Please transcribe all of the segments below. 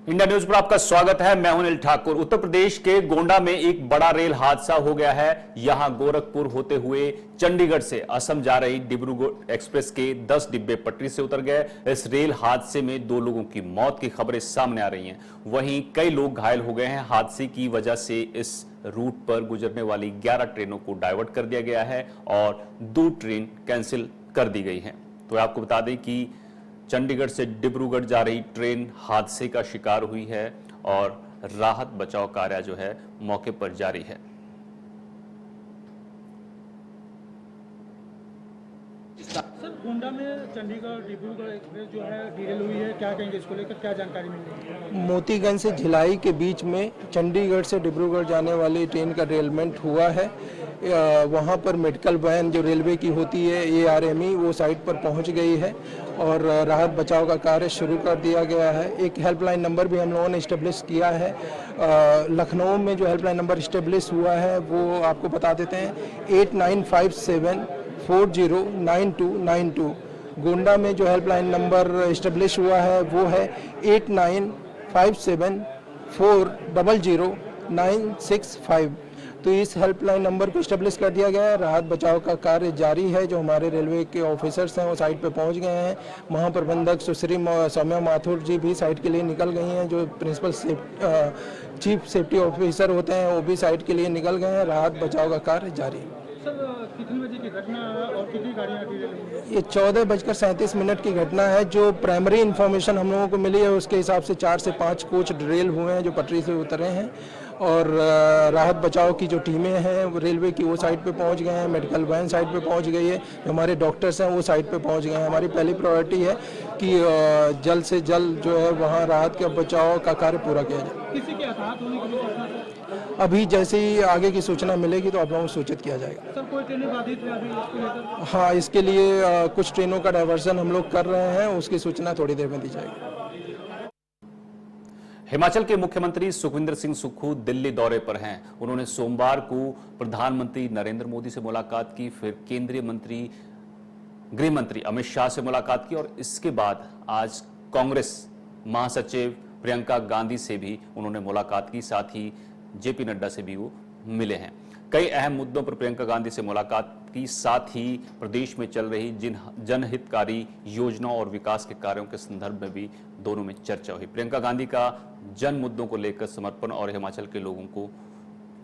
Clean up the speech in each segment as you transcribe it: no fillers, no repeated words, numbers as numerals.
India news पर आपका स्वागत है। मैं हूं अनिल ठाकुर। उत्तर प्रदेश के गोंडा में एक बड़ा रेल हादसा हो गया है। यहां गोरखपुर होते हुए चंडीगढ़ से असम जा रही डिब्रूगढ़ एक्सप्रेस के 10 डिब्बे पटरी से उतर गए। इस रेल हादसे में 2 लोगों की मौत की खबरें सामने आ रही हैं। वहीं कई लोग घायल हो गए हैं। हादसे की वजह से इस रूट पर गुजरने वाली 11 ट्रेनों को डायवर्ट कर दिया गया है और 2 ट्रेन कैंसिल कर दी गई हैं। तो आपको बता दें कि चंडीगढ़ से डिब्रूगढ़ जा रही ट्रेन हादसे का शिकार हुई है और राहत बचाव कार्य जो है मौके पर जारी है। सर, गोंडा में चंडीगढ़ डिब्रूगढ़ एक्सप्रेस जो है डिरेल हुई है, क्या कहेंगे इसको लेकर, क्या जानकारी मिल रही है? मोतीगंज से भिलाई के बीच में चंडीगढ़ से डिब्रूगढ़ जाने वाली ट्रेन का डिरेलमेंट हुआ है। वहाँ पर मेडिकल वैन जो रेलवे की होती है ARME वो साइट पर पहुँच गई है और राहत बचाव का कार्य शुरू कर दिया गया है। एक हेल्पलाइन नंबर भी हम लोगों ने इस्टेब्लिश किया है। लखनऊ में जो हेल्पलाइन नंबर इस्टेब्लिश हुआ है वो आपको बता देते हैं 8957409292। गोंडा में जो हेल्पलाइन नंबर इस्टेब्लिश हुआ है वो है 8957400965। तो इस हेल्पलाइन नंबर को इस्टेब्लिश कर दिया गया है। राहत बचाव का कार्य जारी है। जो हमारे रेलवे के ऑफिसर्स हैं वो साइट पे पहुंच गए हैं। महाप्रबंधक सुश्री सौम्या माथुर जी भी साइट के लिए निकल गई हैं। जो प्रिंसिपल चीफ सेफ्टी ऑफिसर होते हैं वो भी साइट के लिए निकल गए हैं। राहत बचाव का कार्य जारी है। सर, कितने बजे की घटना है और कितनी गाड़ियाँ डिरेल हुई है? ये 14:37 की घटना है। जो प्राइमरी इंफॉर्मेशन हम लोगों को मिली है उसके हिसाब से 4 से 5 कोच ड्रिल हुए हैं जो पटरी से उतरे हैं और राहत बचाव की जो टीमें हैं वो रेलवे की वो साइट पे पहुंच गए हैं। मेडिकल वैन साइट पे पहुंच गई है। जो हमारे डॉक्टर्स हैं वो साइट पे पहुंच गए हैं। हमारी पहली प्रायोरिटी है कि जल्द से जल्द जो है वहाँ राहत के बचाव का कार्य पूरा किया जाए। किसी के हताहत होने की भी सूचना है? अभी जैसे ही आगे की सूचना मिलेगी तो आप लोगों को सूचित किया जाएगा। सर, कोई ट्रेनें बाधित है अभी इसको लेकर? हाँ, इसके लिए कुछ ट्रेनों का डायवर्सन हम लोग कर रहे हैं। उसकी सूचना थोड़ी देर में दी जाएगी। हिमाचल के मुख्यमंत्री सुखविंदर सिंह सुक्खू दिल्ली दौरे पर हैं। उन्होंने सोमवार को प्रधानमंत्री नरेंद्र मोदी से मुलाकात की, फिर केंद्रीय मंत्री गृह मंत्री अमित शाह से मुलाकात की और इसके बाद आज कांग्रेस महासचिव प्रियंका गांधी से भी उन्होंने मुलाकात की। साथ ही JP नड्डा से भी वो मिले हैं। कई अहम मुद्दों पर प्रियंका गांधी से मुलाकात की। साथ ही प्रदेश में चल रही जिन जनहितकारी योजनाओं और विकास के कार्यों के संदर्भ में भी दोनों में चर्चा हुई। प्रियंका गांधी का जन मुद्दों को लेकर समर्पण और हिमाचल के लोगों को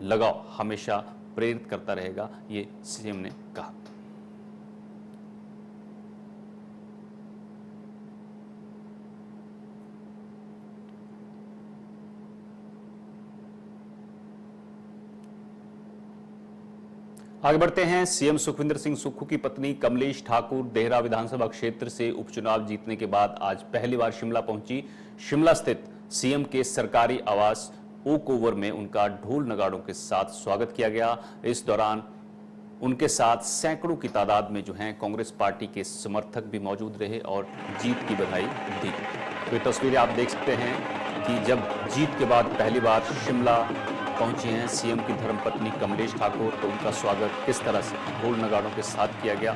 लगाव हमेशा प्रेरित करता रहेगा, ये CM ने कहा। आगे बढ़ते हैं। CM सुखविंदर सिंह सुक्खू की पत्नी कमलेश ठाकुर देहरा विधानसभा क्षेत्र से उपचुनाव जीतने के बाद आज पहली बार शिमला पहुंची। शिमला स्थित CM के सरकारी आवास ओक ओवर में उनका ढोल नगाड़ों के साथ स्वागत किया गया। इस दौरान उनके साथ सैकड़ों की तादाद में जो हैं कांग्रेस पार्टी के समर्थक भी मौजूद रहे और जीत की बधाई दी। तो ये तस्वीरें आप देख सकते हैं कि जब जीत के बाद पहली बार शिमला पहुंची हैं CM की धर्मपत्नी कमलेश ठाकुर, तो उनका स्वागत किस तरह से ढोल नगाड़ों के साथ किया गया।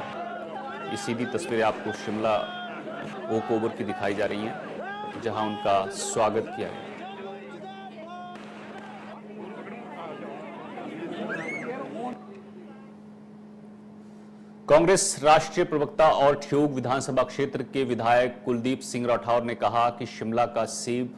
ये सीधी तस्वीरें आपको शिमला ओक ओवर की दिखाई जा रही हैं जहां उनका स्वागत किया गया। कांग्रेस राष्ट्रीय प्रवक्ता और ठियोग विधानसभा क्षेत्र के विधायक कुलदीप सिंह राठौर ने कहा कि शिमला का सेब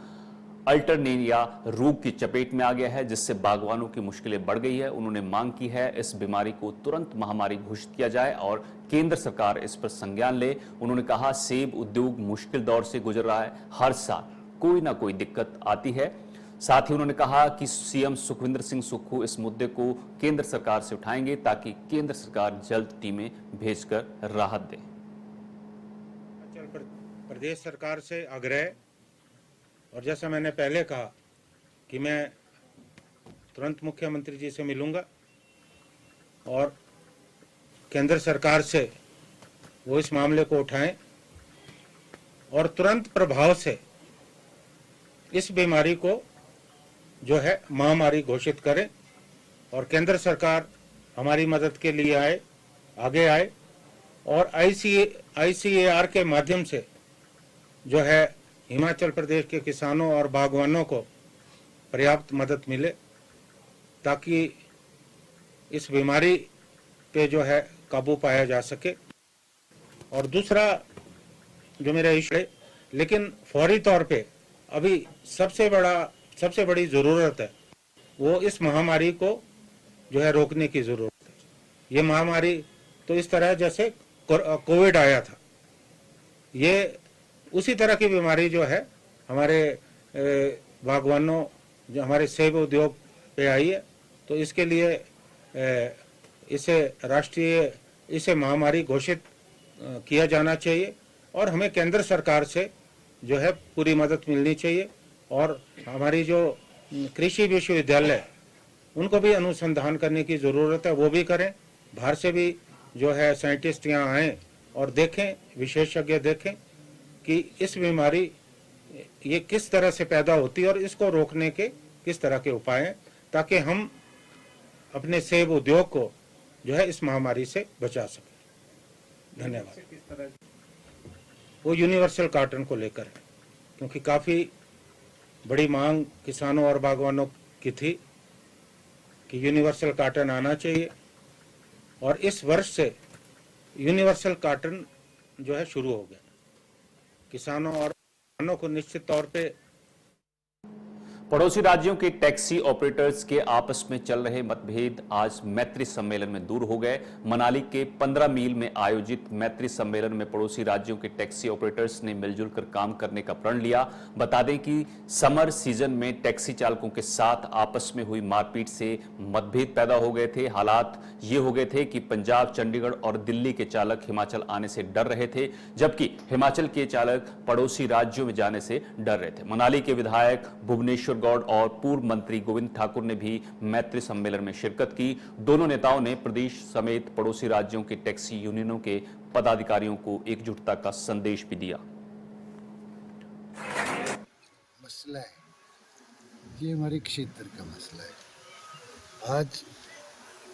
अल्टरनेरिया रोग की चपेट में आ गया है, जिससे बागवानों की मुश्किलें बढ़ गई है। उन्होंने मांग की है इस बीमारी को तुरंत महामारी घोषित किया जाए और केंद्र सरकार इस पर संज्ञान ले। उन्होंने कहा सेब उद्योग मुश्किल दौर से गुजर रहा है, हर साल कोई ना कोई दिक्कत आती है। साथ ही उन्होंने कहा कि CM सुखविंदर सिंह सुक्खू इस मुद्दे को केंद्र सरकार से उठाएंगे ताकि केंद्र सरकार जल्द टीमें भेजकर राहत दे। प्रदेश सरकार से आग्रह, और जैसा मैंने पहले कहा कि मैं तुरंत मुख्यमंत्री जी से मिलूंगा और केंद्र सरकार से वो इस मामले को उठाएं और तुरंत प्रभाव से इस बीमारी को जो है महामारी घोषित करें और केंद्र सरकार हमारी मदद के लिए आगे आए और ICAR के माध्यम से जो है हिमाचल प्रदेश के किसानों और बागवानों को पर्याप्त मदद मिले ताकि इस बीमारी पे जो है काबू पाया जा सके। और दूसरा जो मेरा इशू है, लेकिन फौरी तौर पे अभी सबसे बड़ी ज़रूरत है वो इस महामारी को जो है रोकने की ज़रूरत है। ये महामारी तो इस तरह जैसे कोविड आया था, ये उसी तरह की बीमारी जो है हमारे बागवानों जो हमारे सेब उद्योग पे आई है। तो इसके लिए इसे राष्ट्रीय इसे महामारी घोषित किया जाना चाहिए और हमें केंद्र सरकार से जो है पूरी मदद मिलनी चाहिए। और हमारी जो कृषि विश्वविद्यालय उनको भी अनुसंधान करने की ज़रूरत है, वो भी करें। बाहर से भी जो है साइंटिस्ट यहाँ आएँ और देखें, विशेषज्ञ देखें कि इस बीमारी ये किस तरह से पैदा होती है और इसको रोकने के किस तरह के उपाय हैं, ताकि हम अपने सेब उद्योग को जो है इस महामारी से बचा सकें। धन्यवाद। वो यूनिवर्सल कार्टन को लेकर है, क्योंकि काफ़ी बड़ी मांग किसानों और बागवानों की थी कि यूनिवर्सल कार्टन आना चाहिए और इस वर्ष से यूनिवर्सल कार्टन जो है शुरू हो गया। किसानों और बागवानों को निश्चित तौर पे पड़ोसी राज्यों के टैक्सी ऑपरेटर्स के आपस में चल रहे मतभेद आज मैत्री सम्मेलन में दूर हो गए। मनाली के 15 मील में आयोजित मैत्री सम्मेलन में पड़ोसी राज्यों के टैक्सी ऑपरेटर्स ने मिलजुल कर काम करने का प्रण लिया। बता दें कि समर सीजन में टैक्सी चालकों के साथ आपस में हुई मारपीट से मतभेद पैदा हो गए थे। हालात ये हो गए थे कि पंजाब, चंडीगढ़ और दिल्ली के चालक हिमाचल आने से डर रहे थे, जबकि हिमाचल के चालक पड़ोसी राज्यों में जाने से डर रहे थे। मनाली के विधायक भुवनेश्वर गौड़ और पूर्व मंत्री गोविंद ठाकुर ने भी मैत्री सम्मेलन में शिरकत की। दोनों नेताओं ने प्रदेश समेत पड़ोसी राज्यों के टैक्सी यूनियनों के पदाधिकारियों को एकजुटता का संदेश भी दिया। मसला है, ये हमारे क्षेत्र का मसला है। आज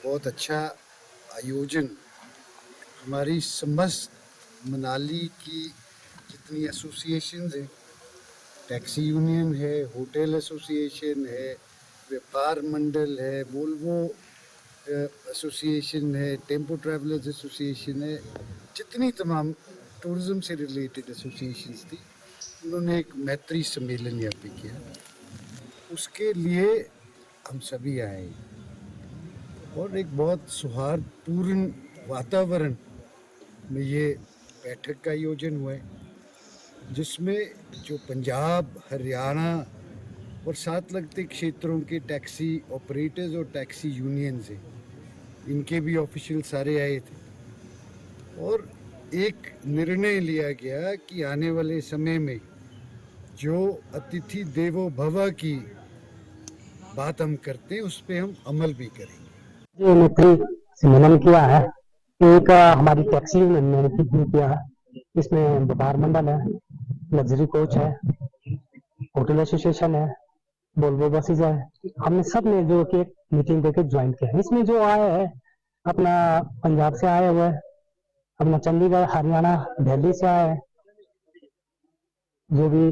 बहुत अच्छा आयोजन हमारी समस्त मनाली की जितनी एसोसिएशंस हैं, टैक्सी यूनियन है, होटल एसोसिएशन है, व्यापार मंडल है, वोल्वो एसोसिएशन है, टेम्पो ट्रैवलर्स एसोसिएशन है, जितनी तमाम टूरिज्म से रिलेटेड एसोसिएशंस थी, उन्होंने एक मैत्री सम्मेलन यहाँ पे किया। उसके लिए हम सभी आए और एक बहुत सौहार्दपूर्ण वातावरण में ये बैठक का आयोजन हुआ है, जिसमें जो पंजाब, हरियाणा और साथ लगते क्षेत्रों के टैक्सी ऑपरेटर्स और टैक्सी यूनियंस हैं, इनके भी ऑफिशियल सारे आए थे और एक निर्णय लिया गया कि आने वाले समय में जो अतिथि देवो भव की बात हम करते हैं, उस पर हम अमल भी करेंगे। ये मैत्री सम्मेलन किया है, एक हमारी टैक्सी यूनियन ने किया है। इसमें व्यापार मंडल है, लग्जरी कोच है, होटल एसोसिएशन है, वोल्वो बसेस है। हमने सब ने जो कि मीटिंग देकर ज्वाइन किया है। इसमें जो आए हैं अपना पंजाब से आए हुए, अपना चंडीगढ़, हरियाणा, दिल्ली से आए हैं, जो भी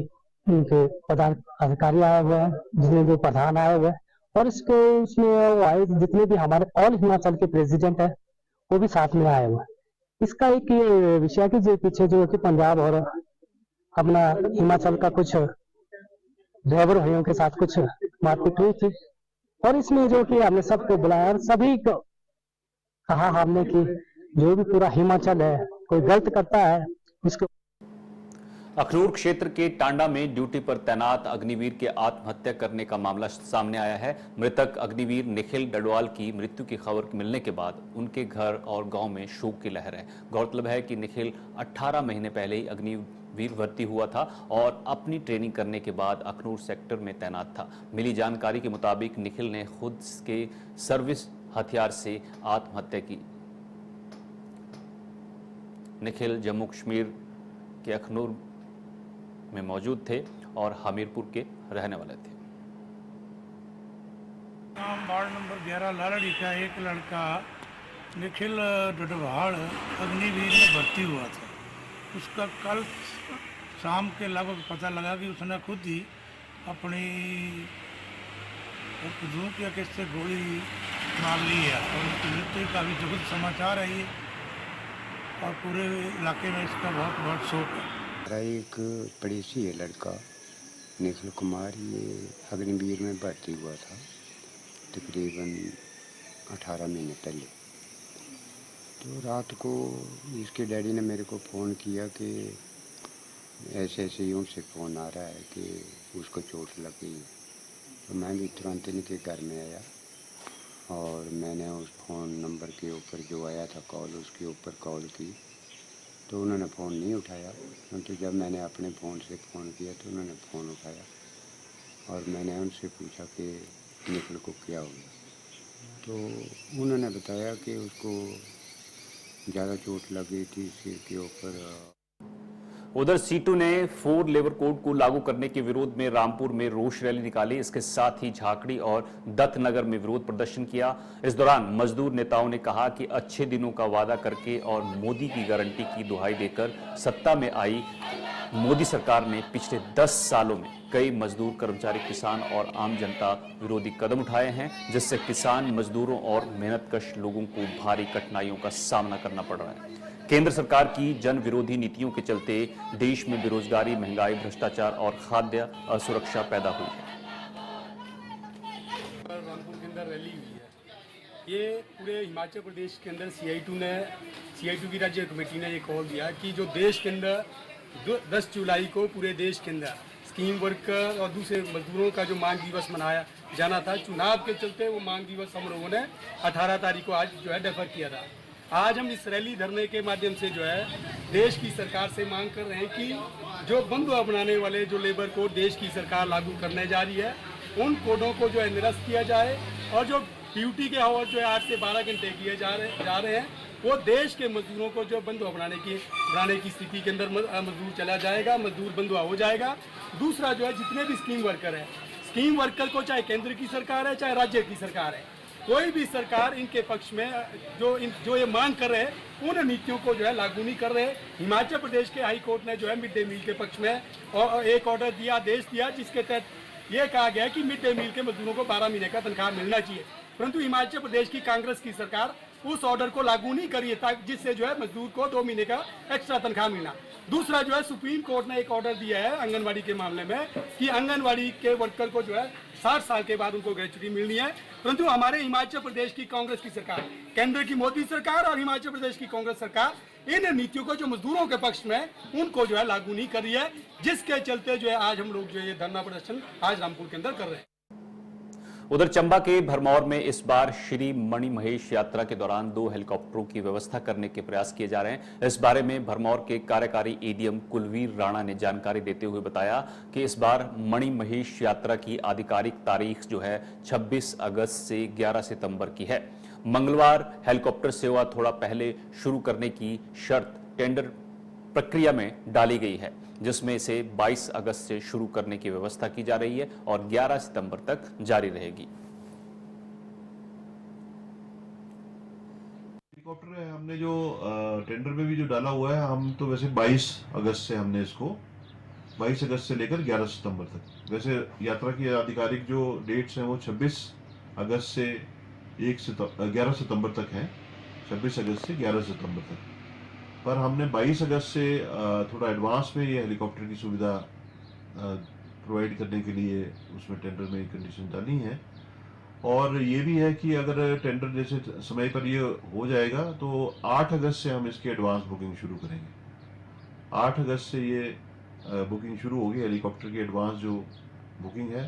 उनके पदाधिकारी आए हुए हैं, जितने जो प्रधान आए हुए हैं, और उसमें वो आए जितने भी हमारे ऑल हिमाचल के प्रेसिडेंट है वो भी साथ में आए हुए हैं। इसका एक ये विषय कि जो पीछे जो कि पंजाब और अपना हिमाचल का कुछ ड्राइवर भाइयों के साथ कुछ मारपीट हुई थी और इसमें जो कि हमने सबको बुलाया और सभी को कहा हमने कि जो भी पूरा हिमाचल है, कोई गलत करता है उसको। अखनूर क्षेत्र के टांडा में ड्यूटी पर तैनात अग्निवीर के आत्महत्या करने का मामला सामने आया है। मृतक अग्निवीर निखिल डडवाल की मृत्यु की खबर मिलने के बाद उनके घर और गांव में शोक की लहर है। गौरतलब है कि निखिल 18 महीने पहले ही अग्निवीर भर्ती हुआ था और अपनी ट्रेनिंग करने के बाद अखनूर सेक्टर में तैनात था। मिली जानकारी के मुताबिक निखिल ने खुद के सर्विस हथियार से आत्महत्या की। निखिल जम्मू कश्मीर के अखनूर में मौजूद थे और हमीरपुर के रहने वाले थे। वार्ड नंबर 11 लालड़ी का एक लड़का निखिल डडवाल अग्निवीर में भर्ती हुआ था। उसका कल शाम के लगभग पता लगा कि उसने खुद ही अपनी धूप या किससे गोली मार ली है और उसकी मृत्यु का भी दुखद समाचार है ये, और पूरे इलाके में इसका बहुत बहुत शोक है। हमारा एक पड़ोसी है लड़का निखिल कुमार, ये अग्निवीर में भर्ती हुआ था तकरीबन 18 महीने पहले। तो रात को इसके डैडी ने मेरे को फ़ोन किया कि ऐसे ऐसे यूँ से फ़ोन आ रहा है कि उसको चोट लग गई है। तो मैं भी तुरंत इनके घर में आया और मैंने उस फ़ोन नंबर के ऊपर जो आया था कॉल, उसके ऊपर कॉल की तो उन्होंने फ़ोन नहीं उठाया। तो जब मैंने अपने फ़ोन से फ़ोन किया तो उन्होंने फ़ोन उठाया और मैंने उनसे पूछा कि निखिल को क्या हो गया। तो उन्होंने बताया कि उसको ज़्यादा चोट लग गई थी सिर के ऊपर। उधर सीटू ने 4 लेबर कोड को लागू करने के विरोध में रामपुर में रोष रैली निकाली। इसके साथ ही झाकड़ी और दत्तनगर में विरोध प्रदर्शन किया। इस दौरान मजदूर नेताओं ने कहा कि अच्छे दिनों का वादा करके और मोदी की गारंटी की दुहाई देकर सत्ता में आई मोदी सरकार ने पिछले 10 सालों में कई मजदूर, कर्मचारी, किसान और आम जनता विरोधी कदम उठाए हैं, जिससे किसान, मजदूरों और मेहनतकश लोगों को भारी कठिनाइयों का सामना करना पड़ रहा है। केंद्र सरकार की जन विरोधी नीतियों के चलते देश में बेरोजगारी, महंगाई, भ्रष्टाचार और खाद्य असुरक्षा पैदा हुई है। रामपुर के अंदर रैली हुई है। ये पूरे हिमाचल प्रदेश के अंदर CI2 की राज्य कमेटी ने ये कॉल दिया कि जो देश के अंदर 10 जुलाई को पूरे देश के अंदर स्कीम वर्कर और दूसरे मजदूरों का जो मांग दिवस मनाया जाना था, चुनाव के चलते वो मांग दिवस हम लोगों ने 18 तारीख को आज जो है डेफर किया था। आज हम इस रैली धरने के माध्यम से जो है देश की सरकार से मांग कर रहे हैं कि जो बंधुआ बनाने वाले जो लेबर कोड देश की सरकार लागू करने जा रही है, उन कोडों को जो है निरस्त किया जाए और जो ड्यूटी के आवर्स जो है 8 से 12 घंटे किए जा रहे हैं वो देश के मजदूरों को जो बंधुआ बनाने की स्थिति के अंदर मजदूर चला जाएगा, मजदूर बंधुआ हो जाएगा। दूसरा जो है जितने भी स्कीम वर्कर को चाहे केंद्र की सरकार है चाहे राज्य की सरकार है, कोई भी सरकार इनके पक्ष में जो ये मांग कर रहे हैं उन नीतियों को जो है लागू नहीं कर रहे। हिमाचल प्रदेश के हाई कोर्ट ने जो है मिड डे मील के पक्ष में और एक ऑर्डर दिया, आदेश दिया, जिसके तहत ये कहा गया कि मिड डे मील के मजदूरों को 12 महीने का तनख्वाह मिलना चाहिए, परंतु हिमाचल प्रदेश की कांग्रेस की सरकार उस ऑर्डर को लागू नहीं करी है, जिससे जो है मजदूर को 2 महीने का एक्स्ट्रा तनख्वाह मिलना। दूसरा जो है सुप्रीम कोर्ट ने एक ऑर्डर दिया है आंगनवाड़ी के मामले में कि आंगनवाड़ी के वर्कर को जो है 60 साल के बाद उनको ग्रेच्युटी मिलनी है, परंतु हमारे हिमाचल प्रदेश की कांग्रेस की सरकार, केंद्र की मोदी सरकार और हिमाचल प्रदेश की कांग्रेस सरकार इन नीतियों को जो मजदूरों के पक्ष में उनको जो है लागू नहीं कर रही है, जिसके चलते जो है आज हम लोग जो ये धरना प्रदर्शन आज रामपुर के अंदर कर रहे हैं। उधर चंबा के भरमौर में इस बार श्री मणि महेश यात्रा के दौरान 2 हेलीकॉप्टरों की व्यवस्था करने के प्रयास किए जा रहे हैं। इस बारे में भरमौर के कार्यकारी एडीएम कुलवीर राणा ने जानकारी देते हुए बताया कि इस बार मणि महेश यात्रा की आधिकारिक तारीख जो है 26 अगस्त से 11 सितंबर की है। मंगलवार हेलीकॉप्टर सेवा थोड़ा पहले शुरू करने की शर्त टेंडर प्रक्रिया में डाली गई है, जिसमें इसे 22 अगस्त से शुरू करने की व्यवस्था की जा रही है और 11 सितंबर तक जारी रहेगी। हेलीकॉप्टर हमने जो टेंडर में भी जो डाला हुआ है, हम तो वैसे 22 अगस्त से हमने इसको 22 अगस्त से लेकर 11 सितंबर तक, वैसे यात्रा की आधिकारिक जो डेट्स हैं वो 26 अगस्त से 11 सितंबर तक हैं, 26 अगस्त से 11 सितंबर तक। पर हमने 22 अगस्त से थोड़ा एडवांस में ये हेलीकॉप्टर की सुविधा प्रोवाइड करने के लिए उसमें टेंडर में कंडीशन डाली है। और ये भी है कि अगर टेंडर जैसे समय पर ये हो जाएगा तो 8 अगस्त से हम इसकी एडवांस बुकिंग शुरू करेंगे। 8 अगस्त से ये बुकिंग शुरू होगी, हेलीकॉप्टर की एडवांस जो बुकिंग है,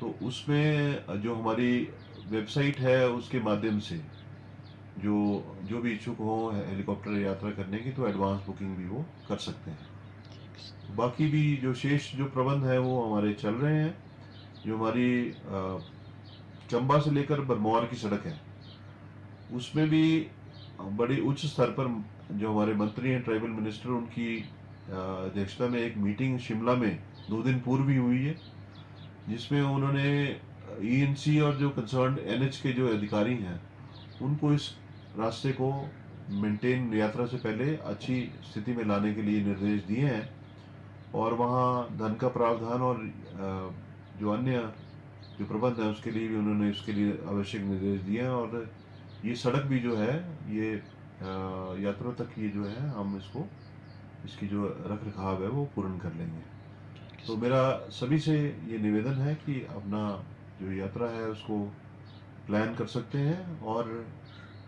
तो उसमें जो हमारी वेबसाइट है उसके माध्यम से जो भी इच्छुक हो हेलीकॉप्टर यात्रा करने की तो एडवांस बुकिंग भी वो कर सकते हैं। बाकी भी जो शेष जो प्रबंध है वो हमारे चल रहे हैं। जो हमारी चंबा से लेकर भरमौर की सड़क है उसमें भी बड़ी उच्च स्तर पर जो हमारे मंत्री हैं, ट्राइबल मिनिस्टर, उनकी अध्यक्षता में एक मीटिंग शिमला में 2 दिन पूर्व ही हुई है, जिसमें उन्होंने ENC और जो कंसर्न NH के जो अधिकारी हैं उनको इस रास्ते को मेंटेन यात्रा से पहले अच्छी स्थिति में लाने के लिए निर्देश दिए हैं। और वहाँ धन का प्रावधान और जो अन्य जो प्रबंध है उसके लिए भी उन्होंने इसके लिए आवश्यक निर्देश दिए हैं। और ये सड़क भी जो है ये यात्रा तक ये जो है हम इसकी जो रख रखाव है वो पूर्ण कर लेंगे। तो मेरा सभी से ये निवेदन है कि अपना जो यात्रा है उसको प्लान कर सकते हैं, और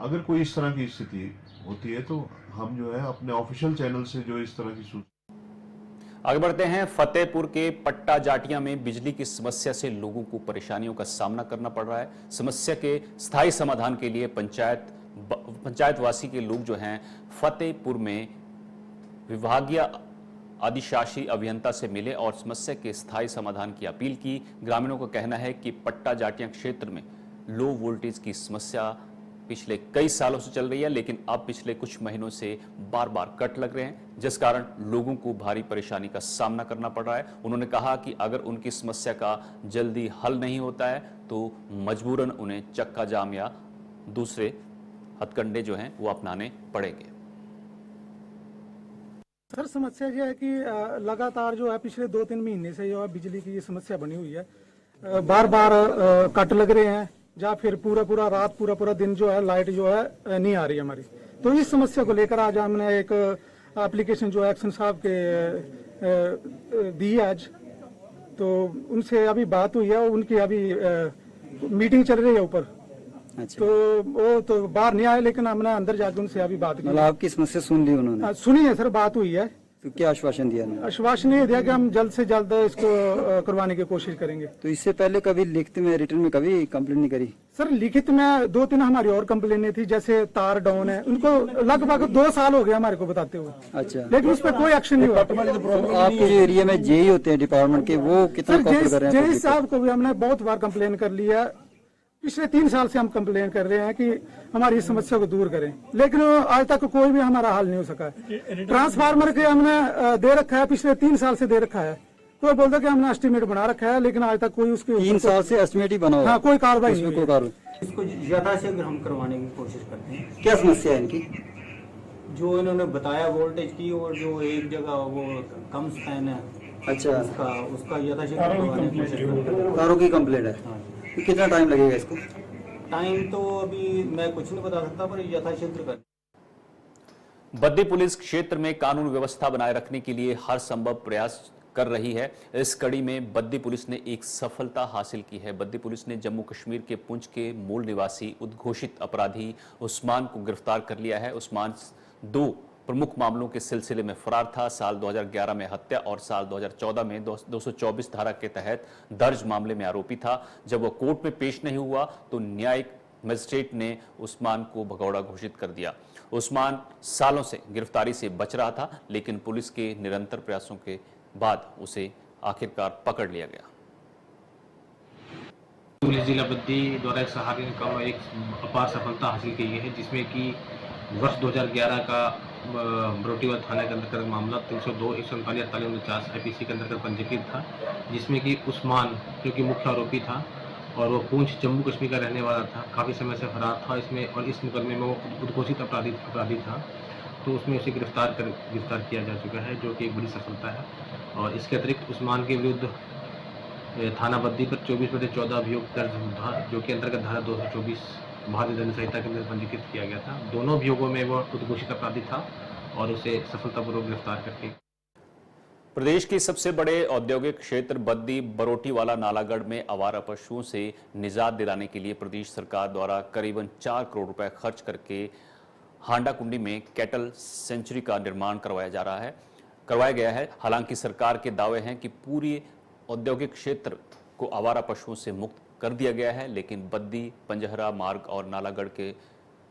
अगर कोई इस तरह की स्थिति होती है तो हम जो है अपने ऑफिशियल चैनल से जो इस तरह की सूचना। आगे बढ़ते हैं। फतेहपुर के पट्टा जाटिया में बिजली की समस्या से लोगों को परेशानियों का सामना करना पड़ रहा है। समस्या के स्थायी समाधान के लिए पंचायतवासी के लोग जो हैं फतेहपुर में विभागीय अधिशासी अभियंता से मिले और समस्या के स्थायी समाधान की अपील की। ग्रामीणों का कहना है कि पट्टा जाटिया क्षेत्र में लो वोल्टेज की समस्या पिछले कई सालों से चल रही है, लेकिन अब पिछले कुछ महीनों से बार बार कट लग रहे हैं, जिस कारण लोगों को भारी परेशानी का सामना करना पड़ रहा है। उन्होंने कहा कि अगर उनकी समस्या का जल्दी हल नहीं होता है तो मजबूरन उन्हें चक्का जाम या दूसरे हथकंडे जो हैं वो अपनाने पड़ेंगे। सर समस्या ये है कि लगातार जो है पिछले 2-3 महीने से जो है बिजली की ये समस्या बनी हुई है। बार बार कट लग रहे हैं, या फिर पूरा रात पूरा दिन जो है लाइट जो है नहीं आ रही है हमारी। तो इस समस्या को लेकर आज हमने एक एप्लीकेशन जो एक्शन साहब के दी है आज। तो उनसे अभी बात हुई है, उनकी अभी मीटिंग चल रही है ऊपर। अच्छा। तो वो तो बाहर नहीं आए, लेकिन हमने अंदर जाकर उनसे अभी बात की। मतलब आपकी समस्या सुन ली उन्होंने? सुनी है सर, बात हुई है। तो क्या आश्वासन दिया उन्होंने? आश्वासन ये दिया कि हम जल्द से जल्द इसको करवाने की कोशिश करेंगे। तो इससे पहले कभी लिखित में रिटर्न में कभी कंप्लेंट नहीं करी? सर लिखित में 2-3 हमारी और कंप्लेनें थी, जैसे तार डाउन है, उनको लगभग 2 साल हो गए हमारे को बताते हुए। अच्छा। लेकिन उस पर कोई एक्शन नहीं हुआ। तो आपके जो एरिया में जेई होते हैं डिपार्टमेंट के, वो कितना कॉपरेट कर रहे हैं? जेई साहब को भी हमने बहुत बार कंप्लेन कर लिया। पिछले 3 साल से हम कंप्लेन कर रहे हैं कि हमारी इस समस्या को दूर करें, लेकिन आज तक कोई भी हमारा हल नहीं हो सका है। ट्रांसफार्मर के हमने दे रखा है, पिछले 3 साल से दे रखा है, तो बोलते कि हमने एस्टीमेट बना रखा है, लेकिन आज तक कोई उसके 3 साल से एस्टीमेट ही बना हुआ? हाँ, कोई कार्रवाई नहीं कोई कार्रवाई। इसको यथाशीघ्र हम करवाने की कोशिश करते हैं। क्या समस्या है इनकी? जो इन्होंने बताया वोल्टेज की, और जो एक जगह वो कम स्पैन है, अच्छा, उसका यथाशीघ्र करवाने की कोशिश करते हैं। तारों की कंप्लेंट है? तो कितना टाइम लगेगा इसको? टाइम तो अभी मैं कुछ नहीं बता सकता, पर यथाशीघ्र कर। बद्दी पुलिस क्षेत्र में कानून व्यवस्था बनाए रखने के लिए हर संभव प्रयास कर रही है। इस कड़ी में बद्दी पुलिस ने एक सफलता हासिल की है। बद्दी पुलिस ने जम्मू कश्मीर के पुंछ के मूल निवासी उद्घोषित अपराधी उस्मान को गिरफ्तार कर लिया है। उस्मान 2 प्रमुख मामलों के सिलसिले में फरार था। साल 2011 में हत्या और साल 2014 में 224 धारा के तहत दर्ज मामले में आरोपी था। जब वह कोर्ट में पेश नहीं हुआ तो न्यायिक मजिस्ट्रेट ने उस्मान को भगौड़ा घोषित कर दिया। उस्मान सालों से गिरफ्तारी से बच रहा था, लेकिन पुलिस के निरंतर प्रयासों के बाद उसे आखिरकार पकड़ लिया गया। पुलिस जिला बद्दी द्वारा एक सहारे ने एक अपार सफलता हासिल की है, जिसमें कि वर्ष 2011 का बरोटीवाल थाने के अंतर्गत मामला 302 149 48 IPC के अंतर्गत पंजीकृत था, जिसमें कि उस्मान जो कि मुख्य आरोपी था और वो पुंछ जम्मू कश्मीर का रहने वाला था, काफ़ी समय से फरार था इसमें, और इस मुकदमे में वो उद्घोषित अपराधी था, तो उसमें उसे गिरफ्तार किया जा चुका है, जो कि एक बड़ी सफलता है। और इसके अतिरिक्त उस्मान के विरुद्ध थाना बद्दी पर 24/14 अभियोग दर्ज था, जो कि अंतर्गत धारा 224 भारतीय दंड संहिता के अंदर पंजीकृत किया गया था। दोनों अभियोगों में वो उद्घोषित अपराधी था और उसे सफलतापूर्वक गिरफ्तार करके। प्रदेश के सबसे बड़े औद्योगिक क्षेत्र बद्दी बरोटीवाला नालागढ़ में आवारा पशुओं से निजात दिलाने के लिए प्रदेश सरकार द्वारा करीबन 4 करोड़ रुपए खर्च करके हांडा कुंडी में कैटल सेंचुरी का निर्माण करवाया गया है। हालांकि सरकार के दावे हैं कि पूरी औद्योगिक क्षेत्र को आवारा पशुओं से मुक्त कर दिया गया है, लेकिन बद्दी पंजहरा मार्ग और नालागढ़ के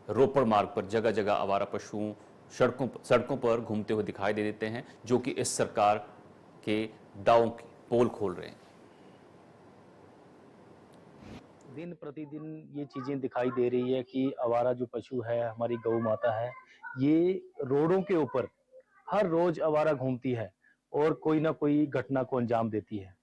रोपड़ मार्ग पर जगह जगह आवारा पशुओं सड़कों पर घूमते हुए दिखाई दे देते हैं, जो कि इस सरकार के दावों की पोल खोल रहे हैं। दिन प्रतिदिन ये चीजें दिखाई दे रही है कि आवारा जो पशु है, हमारी गौ माता है, ये रोडों के ऊपर हर रोज आवारा घूमती है और कोई ना कोई घटना को अंजाम देती है।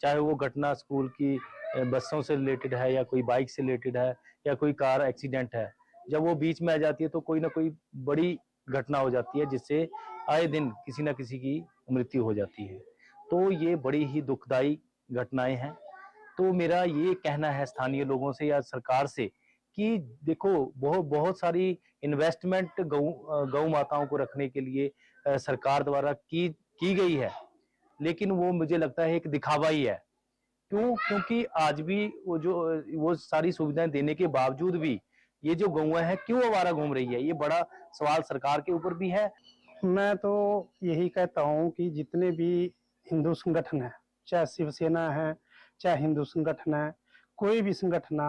चाहे वो घटना स्कूल की बसों से रिलेटेड है, या कोई बाइक से रिलेटेड है, या कोई कार एक्सीडेंट है। जब वो बीच में आ जाती है तो कोई ना कोई बड़ी घटना हो जाती है, जिससे आए दिन किसी ना किसी की मृत्यु हो जाती है। तो ये बड़ी ही दुखदाई घटनाएं हैं। तो मेरा ये कहना है स्थानीय लोगों से या सरकार से कि देखो बहुत बहुत सारी इन्वेस्टमेंट गौ माताओं को रखने के लिए सरकार द्वारा की गई है, लेकिन वो मुझे लगता है एक दिखावा ही है। क्यों? क्योंकि आज भी वो सारी सुविधाएं देने के बावजूद भी ये जो गौएं हैं क्यों आवारा घूम रही है, ये बड़ा सवाल सरकार के ऊपर भी है। मैं तो यही कहता हूँ कि जितने भी हिंदू संगठन है, चाहे शिवसेना है, चाहे हिंदू संगठन है, कोई भी संगठन,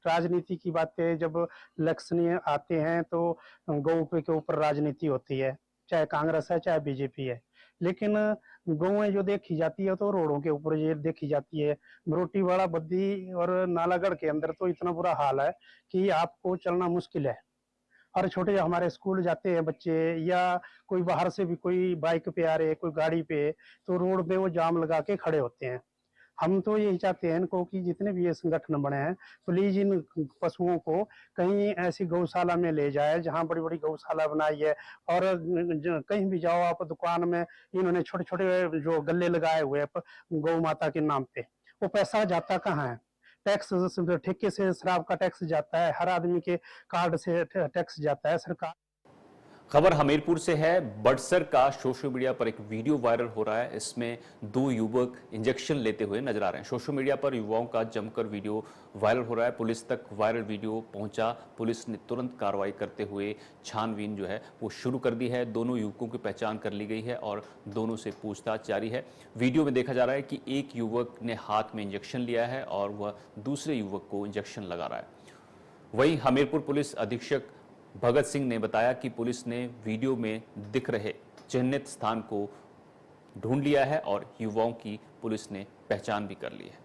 राजनीति की बातें जब इलेक्शन आते हैं तो गौ के ऊपर राजनीति होती है, चाहे कांग्रेस है चाहे बीजेपी है, लेकिन गौएं जो देखी जाती है तो रोडों के ऊपर ये देखी जाती है। बरोटीवाला, बद्दी और नालागढ़ के अंदर तो इतना बुरा हाल है कि आपको चलना मुश्किल है। और छोटे हमारे स्कूल जाते हैं बच्चे या कोई बाहर से भी कोई बाइक पे आ रहे, कोई गाड़ी पे, तो रोड पे वो जाम लगा के खड़े होते हैं। हम तो यही चाहते हैं इनको कि जितने भी ये संगठन बने हैं प्लीज इन पशुओं को कहीं ऐसी गौशाला में ले जाए जहां बड़ी बड़ी गौशाला बनाई है। और कहीं भी जाओ आप दुकान में, इन्होंने छोटे छोटे जो गल्ले लगाए हुए हैं गौ माता के नाम पे, वो पैसा जाता कहाँ है? टैक्स, ठेके से शराब का टैक्स जाता है, हर आदमी के कार्ड से टैक्स जाता है। सरकार खबर हमीरपुर से है। बड़सर का सोशल मीडिया पर एक वीडियो वायरल हो रहा है। इसमें दो युवक इंजेक्शन लेते हुए नजर आ रहे हैं। सोशल मीडिया पर युवाओं का जमकर वीडियो वायरल हो रहा है। पुलिस तक वायरल वीडियो पहुंचा। पुलिस ने तुरंत कार्रवाई करते हुए छानबीन जो है वो शुरू कर दी है। दोनों युवकों की पहचान कर ली गई है और दोनों से पूछताछ जारी है। वीडियो में देखा जा रहा है कि एक युवक ने हाथ में इंजेक्शन लिया है और वह दूसरे युवक को इंजेक्शन लगा रहा है। वहीं हमीरपुर पुलिस अधीक्षक भगत सिंह ने बताया कि पुलिस ने वीडियो में दिख रहे चिन्हित स्थान को ढूंढ लिया है और युवाओं की पुलिस ने पहचान भी कर ली है।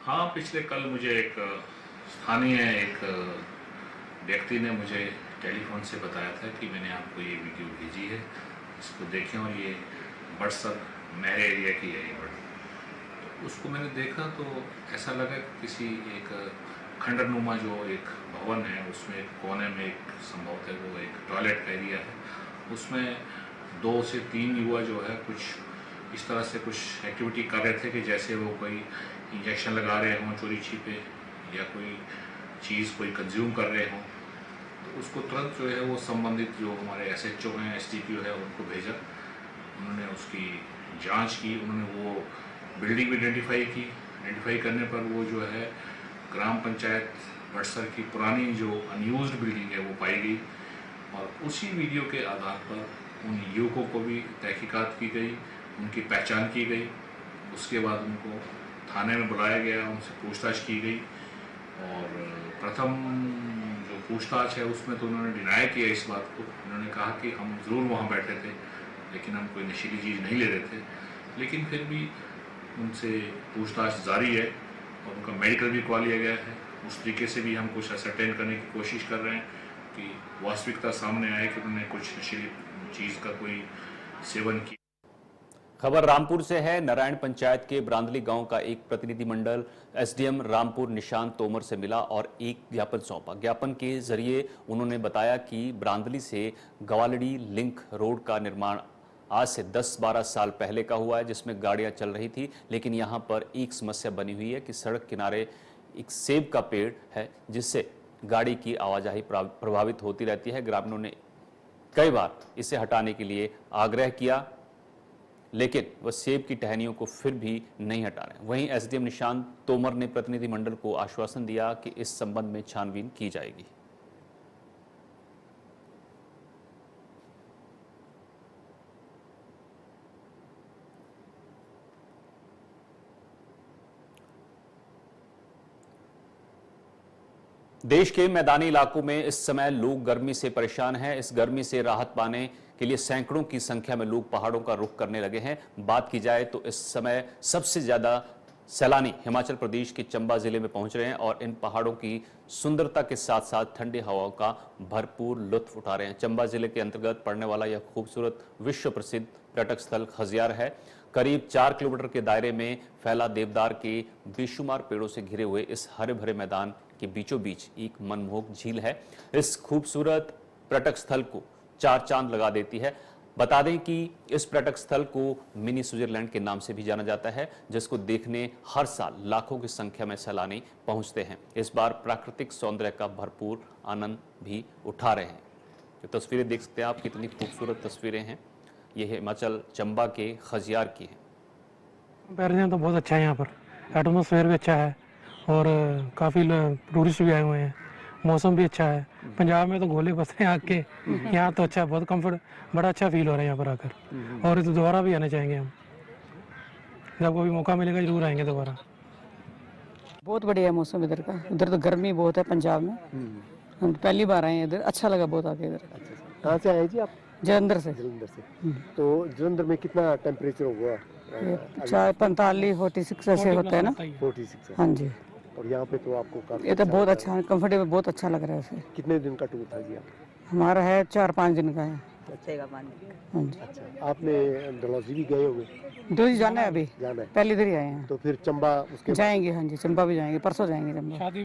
हाँ, पिछले कल मुझे एक स्थानीय व्यक्ति ने मुझे टेलीफोन से बताया था कि मैंने आपको ये वीडियो भेजी है, इसको देखें और ये बड़सर मेरे एरिया की है। ये तो उसको मैंने देखा तो ऐसा लगा किसी एक खंडरनुमा जो एक भवन है उसमें एक कोने में एक संभवतः वो एक टॉयलेट का एरिया है, उसमें 2 से 3 युवा जो है कुछ इस तरह से कुछ एक्टिविटी कर रहे थे कि जैसे वो कोई इंजेक्शन लगा रहे हों चोरी छिपे या कोई चीज़ कोई कंज्यूम कर रहे हों। तो उसको तुरंत जो है वो संबंधित जो हमारे SHO हैं, SDPO है, उनको भेजा। उन्होंने उसकी जांच की, उन्होंने वो बिल्डिंग भी आइडेंटिफाई करने पर वो जो है ग्राम पंचायत बड़सर की पुरानी जो अनयूज्ड बिल्डिंग है वो पाई गई और उसी वीडियो के आधार पर उन युवकों को भी तहकीकात की गई, उनकी पहचान की गई। उसके बाद उनको थाने में बुलाया गया, उनसे पूछताछ की गई और प्रथम जो पूछताछ है उसमें तो उन्होंने डिनाई किया इस बात को। उन्होंने कहा कि हम ज़रूर वहाँ बैठे थे लेकिन हम कोई नशीली चीज़ नहीं ले रहे थे, लेकिन फिर भी उनसे पूछताछ जारी है और उनका मेडिकल भी करवा लिया गया है। उस तरीके से भी हम कुछ असरटेन करने की कोशिश कर रहे हैं कि वास्तविकता सामने आए कि उन्होंने कुछ नशीली चीज़ का कोई सेवन किया। खबर रामपुर से है। नारायण पंचायत के ब्रांदली गांव का एक प्रतिनिधिमंडल SDM रामपुर निशांत तोमर से मिला और एक ज्ञापन सौंपा। ज्ञापन के जरिए उन्होंने बताया कि ब्रांदली से गवालड़ी लिंक रोड का निर्माण आज से 10-12 साल पहले का हुआ है, जिसमें गाड़ियां चल रही थी, लेकिन यहां पर एक समस्या बनी हुई है कि सड़क किनारे एक सेब का पेड़ है जिससे गाड़ी की आवाजाही प्रभावित होती रहती है। ग्रामीणों ने कई बार इसे हटाने के लिए आग्रह किया लेकिन वह सेब की टहनियों को फिर भी नहीं हटा रहे। वहीं SDM निशांत तोमर ने प्रतिनिधिमंडल को आश्वासन दिया कि इस संबंध में छानबीन की जाएगी। देश के मैदानी इलाकों में इस समय लोग गर्मी से परेशान हैं। इस गर्मी से राहत पाने के लिए सैकड़ों की संख्या में लोग पहाड़ों का रुख करने लगे हैं। बात की जाए तो इस समय सबसे ज्यादा सैलानी हिमाचल प्रदेश के चंबा जिले में पहुंच रहे हैं और इन पहाड़ों की सुंदरता के साथ साथ ठंडी हवाओं का भरपूर लुत्फ उठा रहे हैं। चंबा जिले के अंतर्गत पड़ने वाला यह खूबसूरत विश्व प्रसिद्ध पर्यटक स्थल खजियार है। करीब 4 किलोमीटर के दायरे में फैला देवदार के बेशुमार पेड़ों से घिरे हुए इस हरे भरे मैदान के बीचों बीच एक मनमोहक झील है। इस खूबसूरत पर्यटक स्थल को 4 चांद लगा देती है। बता दें कि इस पर्यटक स्थल को मिनी स्विट्जरलैंड के नाम से भी जाना जाता है, जिसको देखने हर साल लाखों की संख्या में सैलानी पहुंचते हैं। इस बार प्राकृतिक सौंदर्य का भरपूर आनंद भी उठा रहे हैं। जो तस्वीरें देख सकते हैं आप, कितनी खूबसूरत तस्वीरें हैं। ये हिमाचल चंबा के खजियार की हैं। कंपैरिजन तो बहुत अच्छा है, यहाँ पर एटमॉस्फेयर भी अच्छा है और काफ़ी टूरिस्ट भी आए हुए हैं। मौसम भी अच्छा है। पंजाब में तो गोले बस हैं आग के, यहाँ तो अच्छा, बहुत कंफर्ट, बड़ा अच्छा फील हो रहा है यहाँ पर आकर। और तो दोबारा भी आना चाहेंगे हम, जब कोई मौका मिलेगा जरूर आएंगे दोबारा। बहुत बढ़िया है मौसम इधर का। उधर तो गर्मी बहुत है पंजाब में, हम पहली बार आए हैं इधर, अच्छा लगा बहुत आके इधर। कहाँ से आए जी आप? जलंधर से। जलंधर से। तो जलंधर में कितना टेम्परेचर होगा? 45-46 ऐसे होता है ना। 46। हाँ जी। और यहाँ पे तो आपको काफी ये तो बहुत अच्छा है, कंफर्टेबल, बहुत अच्छा लग रहा है इसे। कितने दिन का टूर था जी आप? हमारा है 4-5 दिन का है। हाँ जी। अच्छा, आपने डलहौजी भी गए होंगे? डलहौजी जाना है अभी, जाना है, पहले इधर ही आए हैं। तो फिर चंबा उसके जाएंगे। हाँ जी, चंबा भी जाएंगे, परसों जाएंगे चंबा।